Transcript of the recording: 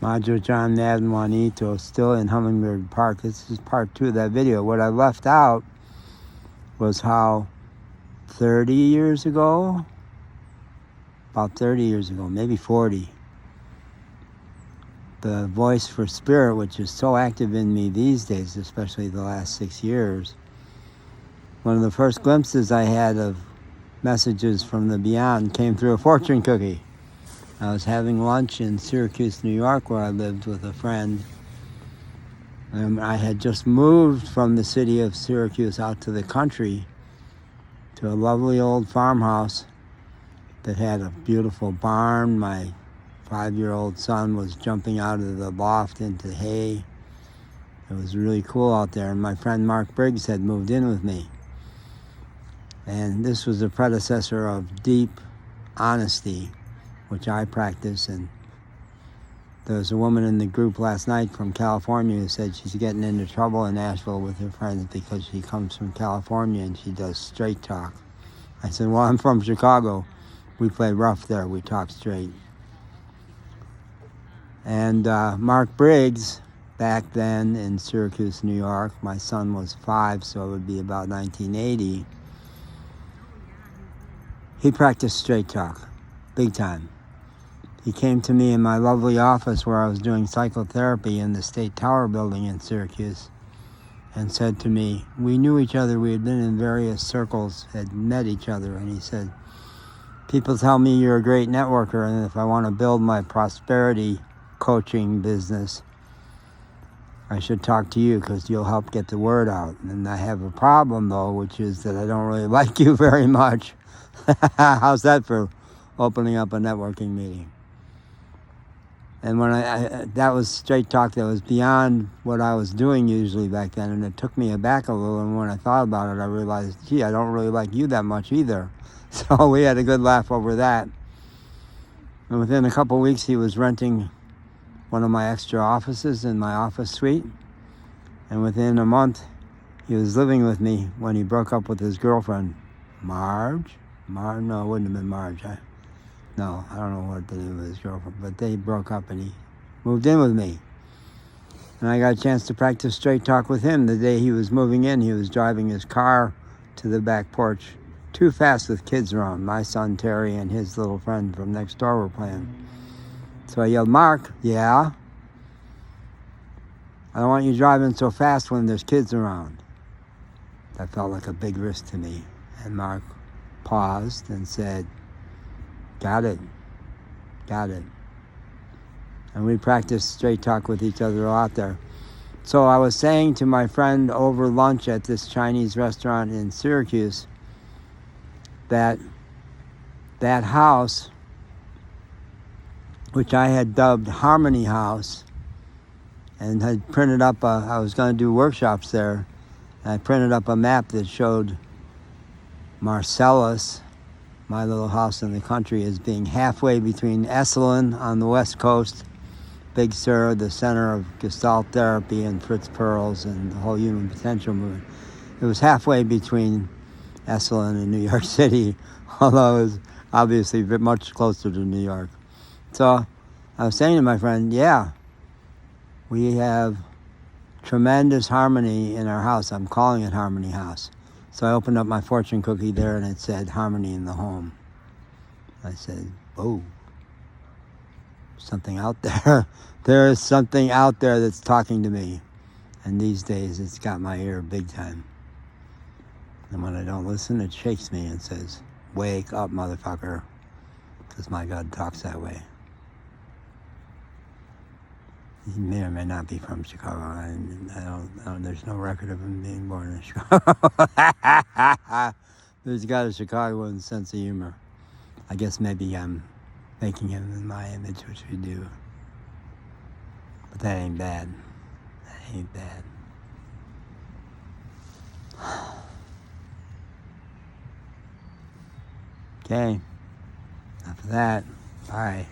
Majo John Madden Juanito, still in Hummingbird Park. This is part 2 of that video. What I left out was how 30 years ago, about 30 years ago, maybe 40, the voice for spirit, which is so active in me these days, especially the last 6 years, one of the first glimpses I had of messages from the beyond came through a fortune cookie. I was having lunch in Syracuse, New York, where I lived with a friend. I had just moved from the city of Syracuse out to the country to a lovely old farmhouse that had a beautiful barn. My 5-year-old son was jumping out of the loft into hay. It was really cool out there, and my friend Mark Briggs had moved in with me. And this was a predecessor of deep honesty, which I practice. And there was a woman in the group last night from California who said she's getting into trouble in Nashville with her friends because she comes from California and she does straight talk. I said, well, I'm from Chicago. We play rough there. We talk straight. And Mark Briggs, back then in Syracuse, New York, my son was 5, so it would be about 1980. He practiced straight talk, big time. He came to me in my lovely office where I was doing psychotherapy in the State Tower building in Syracuse and said to me, we knew each other, we had been in various circles, had met each other, and he said, people tell me you're a great networker, and if I want to build my prosperity coaching business, I should talk to you because you'll help get the word out. And I have a problem, though, which is that I don't really like you very much. How's that for opening up a networking meeting? And when that was straight talk that was beyond what I was doing usually back then, and it took me aback a little, and when I thought about it, I realized, gee, I don't really like you that much either. So we had a good laugh over that. And within a couple of weeks, he was renting one of my extra offices in my office suite. And within a month, he was living with me when he broke up with his girlfriend, Marge? No, it wouldn't have been Marge. I don't know what the name of his girlfriend, but they broke up and he moved in with me. And I got a chance to practice straight talk with him. The day he was moving in, he was driving his car to the back porch too fast with kids around. My son Terry and his little friend from next door were playing. So I yelled, Mark, yeah? I don't want you driving so fast when there's kids around. That felt like a big risk to me. And Mark paused and said, got it. And we practiced straight talk with each other a lot there. So I was saying to my friend over lunch at this Chinese restaurant in Syracuse that that house, which I had dubbed Harmony House, and had printed up I was going to do workshops there, and I printed up a map that showed Marcellus, my little house in the country, as being halfway between Esalen on the west coast, Big Sur, the center of Gestalt therapy, and Fritz Perls and the whole human potential movement. It was halfway between Esalen and New York City, although it was obviously much closer to New York. So I was saying to my friend, yeah, we have tremendous harmony in our house. I'm calling it Harmony House. So I opened up my fortune cookie there and it said harmony in the home. I said, whoa, something out there. There is something out there that's talking to me. And these days it's got my ear big time. And when I don't listen, it shakes me and says, wake up, motherfucker. Because my God talks that way. He may or may not be from Chicago. I don't, there's no record of him being born in Chicago. There's got a Chicagoan sense of humor. I guess maybe I'm making him in my image, which we do. But that ain't bad. That ain't bad. Okay. Enough of that. Bye.